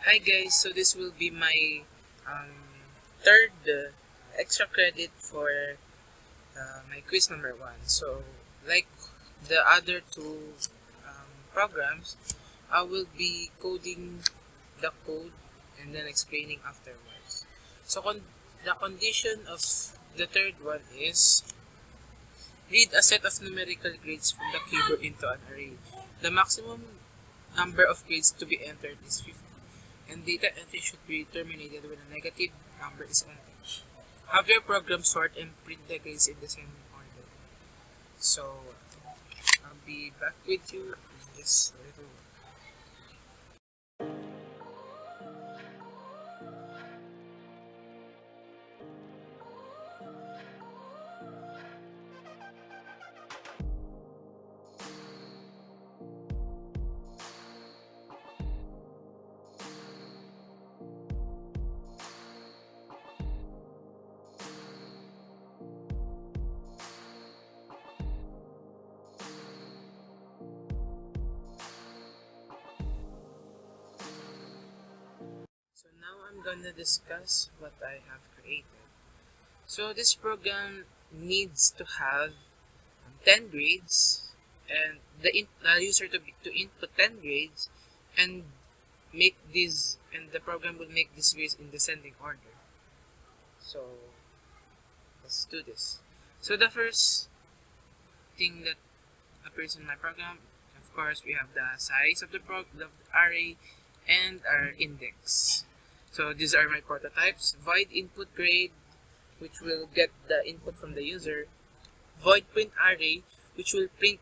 Hi guys, so this will be my third extra credit for my quiz number 1. So like the other two programs, I will be coding the code and then explaining afterwards. So the condition of the third one is read a set of numerical grades from the keyboard into an array. The maximum number of grades to be entered is 50, and data entry should be terminated when a negative number is entered. Have your program sort and print the grades in the same order. So I'll be back with you in just a little while. So now I'm gonna discuss what I have created. So this program needs to have 10 grades, and the user to input 10 grades and make these, and the program will make these grades in descending order. So let's do this. So the first thing that appears in my program, of course, we have the size of the array and our index. So these are my prototypes. Void input grade, which will get the input from the user. Void print array, which will print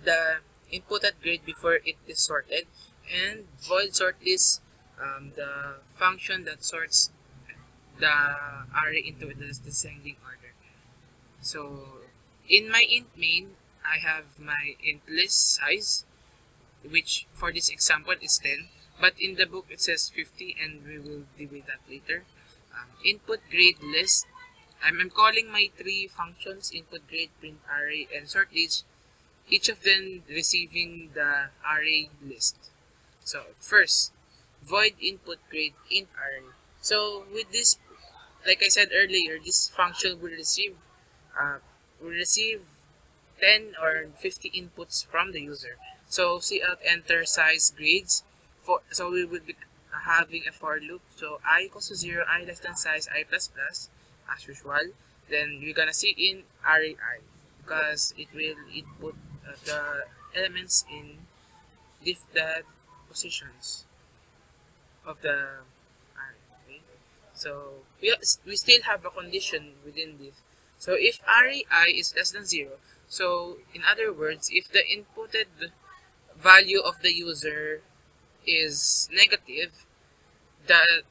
the inputted grade before it is sorted. And void sort list, the function that sorts the array into the descending order. So in my int main, I have my int list size, which for this example is 10, but in the book it says 50, and we will deal with that later. Input grade list, I'm calling my three functions input grade, print array, and sort list, each of them receiving the array list. So first, void input grade int array. So with this, like I said earlier, this function uh, will receive 10 or 50 inputs from the user. So cout enter size grades. So we will be having a for loop. So I equals to 0, I less than size, I plus plus, as usual. Then we're gonna see in array I, because it will input the elements in the positions of the array. Okay? So we still have a condition within this. So if array I is less than 0, so in other words, if the inputted value of the user is negative, the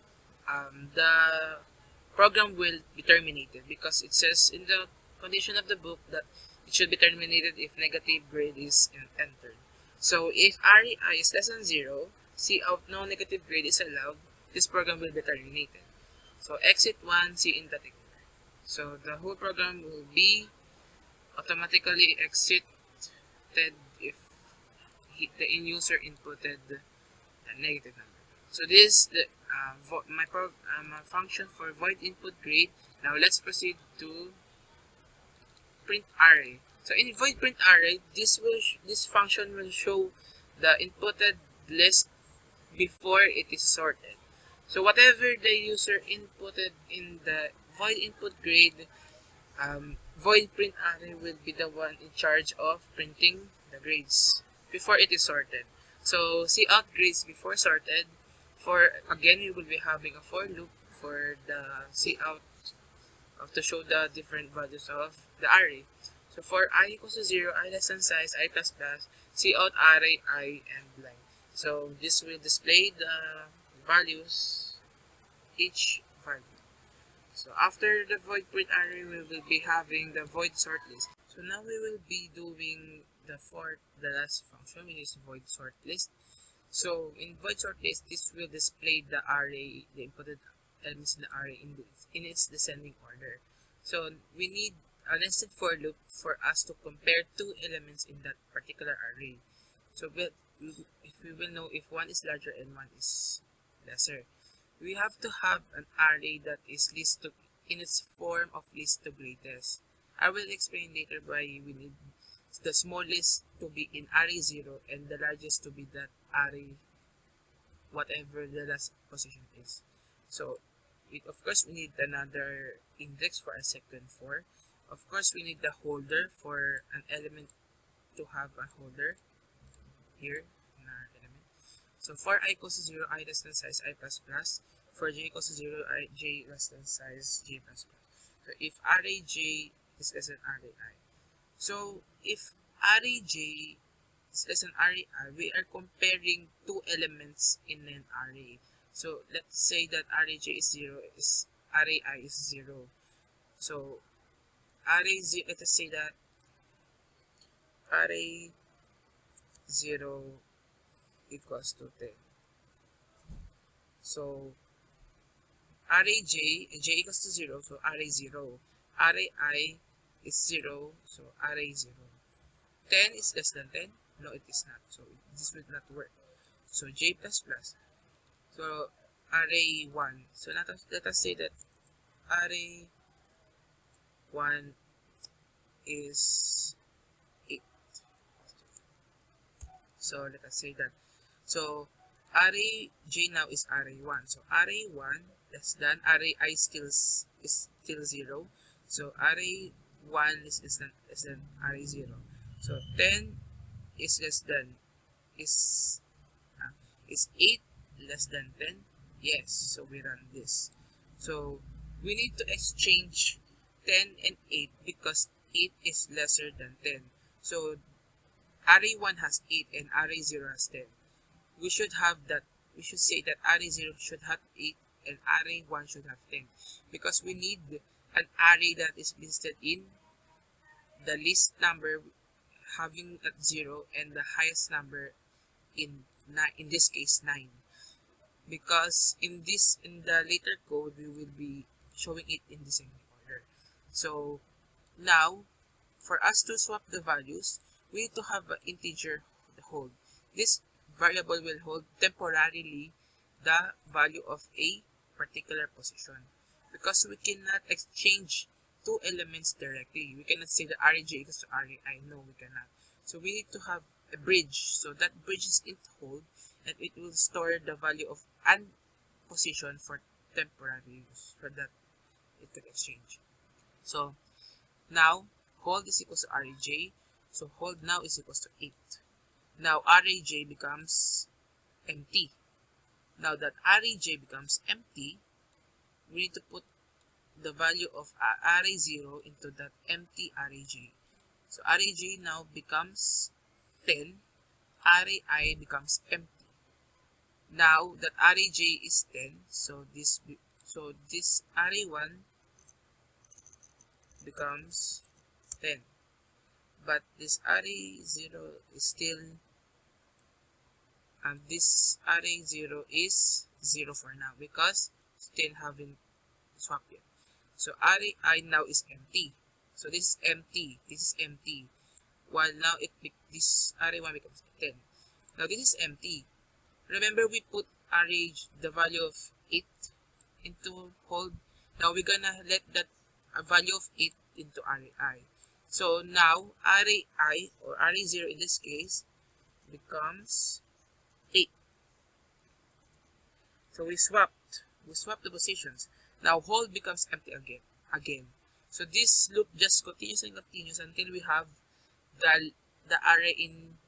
program will be terminated, because it says in the condition of the book that it should be terminated if negative grade is entered. So if array I is less than 0, cout no negative grade is allowed, this program will be terminated. So exit 1, in that. So the whole program will be automatically exited if the in user inputted a negative number. So this is the my function for void input grade. Now let's proceed to print array. So in void print array, this function will show the inputted list before it is sorted. So whatever the user inputted in the void input grade, void print array will be the one in charge of printing the grades before it is sorted. So cout grades before sorted. For again, we will be having a for loop for the cout to show the different values of the array. So for I equals to 0, I less than size, I plus plus, cout array I and blank. So this will display the values, each value. So after the void print array, we will be having the void sort list. So now we will be doing the last function, which is void sort list. So in void sort list, this will display the array, the inputted elements in the array in its descending order. So we need a nested for loop for us to compare two elements in that particular array. So if we will know if one is larger and one is lesser. We have to have an array that is least to in its form of least to greatest. I will explain later why we need the smallest to be in array 0 and the largest to be that array whatever the last position is. So of course we need another index for a second 4. Of course we need the holder for an element to have a holder here in our element. So for I equals to 0, I less than size I plus plus. For j equals to 0, j less than size j plus plus. So if array j is less than array I. So if array j is less than array I, we are comparing two elements in an array. So let's say that array j is 0, is array I is 0. So array 0, let us say that array 0 equals to 10. So array j equals to 0, so array 0. Array I is 0, so array 0. 10 is less than 10? No, it is not. So this will not work. So j plus plus. So array 1. So let us say that array 1 is 8. So let us say that. So array j now is array 1. So array 1 less than array I is still 0. So array 1 is less than array 0. So 10 is less than is 8 less than 10? Yes, so we run this. So we need to exchange 10 and 8 because 8 is lesser than 10. So array 1 has 8 and array 0 has 10. We should say that array 0 should have 8 and array 1 should have 10 because we need an array that is listed in the least number having at 0 and the highest number in this case 9, because in the later code we will be showing it in descending order. So now for us to swap the values, we need to have an integer hold. This variable will hold temporarily the value of a particular position because we cannot exchange two elements directly. We cannot say that array j equals to array I. No, we cannot. So we need to have a bridge. So that bridge is int hold, and it will store the value of an position for temporary use, for that it can exchange. So now hold is equals to array j. So hold now is equals to 8. Now array j becomes empty. Now that array j becomes empty, we need to put the value of array 0 into that empty array j. So array j now becomes 10, array I becomes empty. Now that array j is 10, so this array 1 becomes 10. But this array 0 is still this array 0 is 0 for now because still haven't swapped yet. So array I now is empty. So this is empty. This is empty. While now this array 1 becomes 10. Now this is empty. Remember we put array the value of 8 into hold. Now we're gonna let that value of 8 into array I. So now array I or array 0 in this case becomes 8. So we swapped the positions. Now hold becomes empty again. So this loop just continues and continues until we have the array in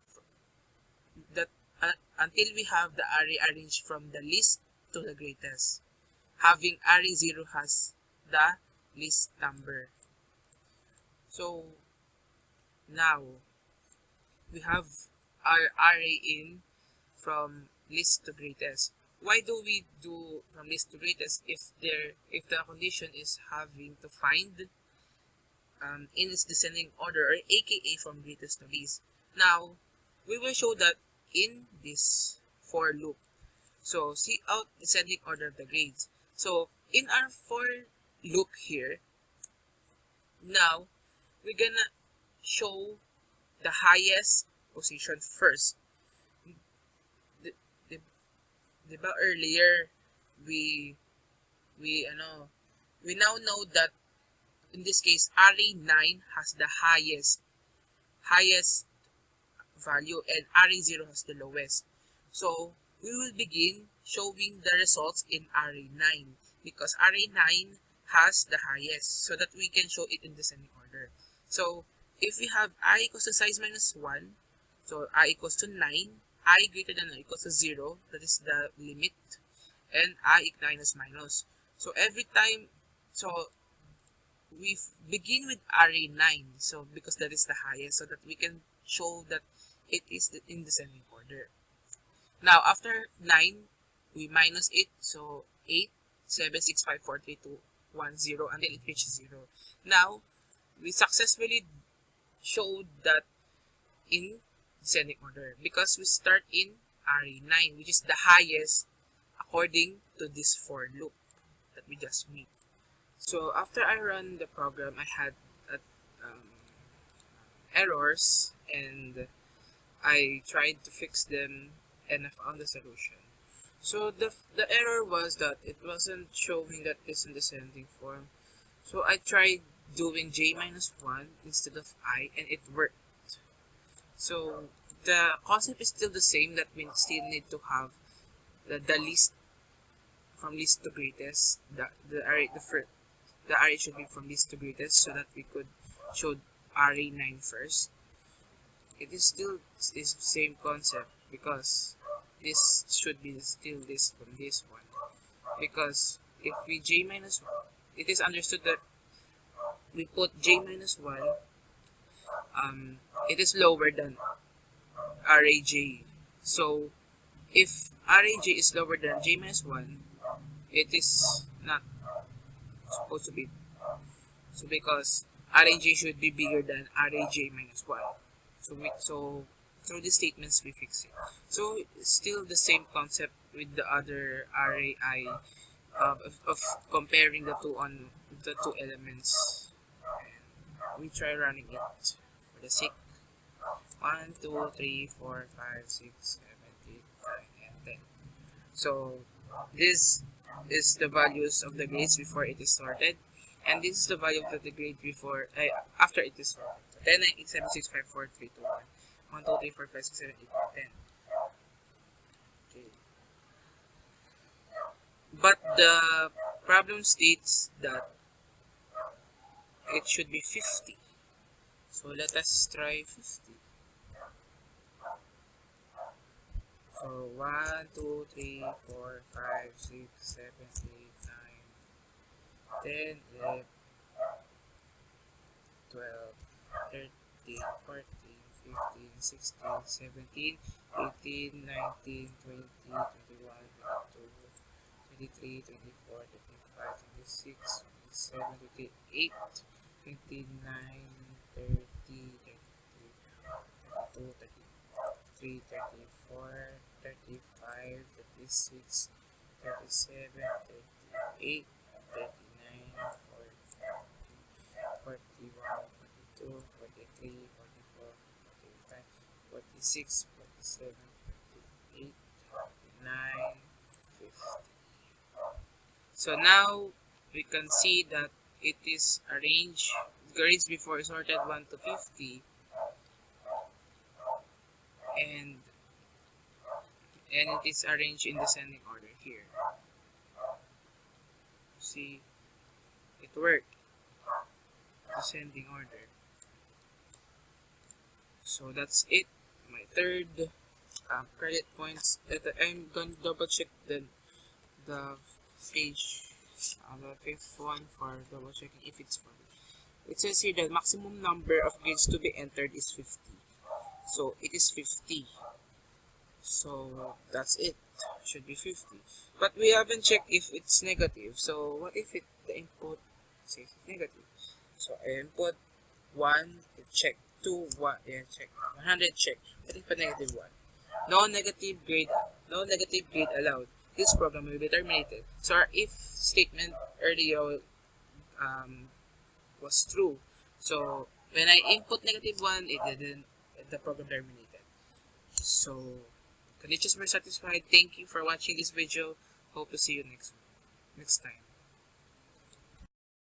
that until we have the array arranged from the least to the greatest, having array 0 has the least number. So now we have our array in from least to greatest. Why do we do from least to greatest if the condition is having to find in its descending order, or aka from greatest to least? Now we will show that in this for loop. So see out descending order of the grades. So in our for loop here, now we're gonna show the highest position first. di ba earlier, we, we now know that in this case, array 9 has the highest value and array 0 has the lowest. So, we will begin showing the results in array 9 because array 9 has the highest so that we can show it in descending order. So, if we have I equals to size minus 1, so I equals to 9, I greater than or equals to 0, that is the limit, and I minus minus. So, every time, so we begin with array 9, so because that is the highest, so that we can show that it is in descending order. Now, after 9, we minus it, so 8, 7, 6, 5, 4, 3, 2, 1, 0, until it reaches 0. Now, we successfully showed that in descending order because we start in array 9, which is the highest according to this for loop that we just made. So after I run the program, I had errors, and I tried to fix them, and I found the solution. So the error was that it wasn't showing that it's in descending form. So I tried doing j minus 1 instead of I, and it worked. So the concept is still the same, that we still need to have the list from least to greatest. The array should be from least to greatest so that we could show array 9 first. It is still this same concept because this should be still this from this one. Because if we j minus 1, it is understood that we put j minus 1, it is lower than array j. So if array j is lower than j minus 1, it is not supposed to be. So because array j should be bigger than array j minus 1. So through the statements we fix it. So it's still the same concept with the other array I of comparing the two elements. And we try running it for the sake. 1, 2, 3, 4, 5, 6, 7, 8, 9, and 10. So this is the values of the grades before it is sorted, and this is the value of the grade before after it is sorted. So 10, 9, 8, 7, 6, 5, 4, 3, 2, 1. 1, 2, 3, 4, 5, 6, 7, 8, 9, 10. Okay. But the problem states that it should be 50. So let us try 50. So 1, 2, 3, 4, 5, 6, 7, 8, 9, 10, 11, 12, 13, 14, 15, 16, 17, 18, 19, 20, 21, 22, 23, 24, 25, 26, 27, 28, 29, 30, 32, 33, 34, 35, 36, 37, 38, 39, 40, 41, 42, 43, 44, 45, 46, 47, 48, 49, 50. So now we can see that it is arranged, grades before sorted 1 to 50, and it is arranged in descending order here. See, it worked. Descending order. So that's it. My third credit points. I'm going to double check the page, the fifth one for double checking if it's for it. It says here the maximum number of grades to be entered is 50. So it is 50. So that's it. Should be 50. But we haven't checked if it's negative. So what if the input says negative? So I input 1, it check 2, 1, yeah, check 100, check. What if a negative 1? No negative grade allowed. This program will be terminated. So our if statement earlier was true. So when I input negative 1, it didn't. The program terminated. So Conditions were satisfied. Thank you for watching this video. Hope to see you next time.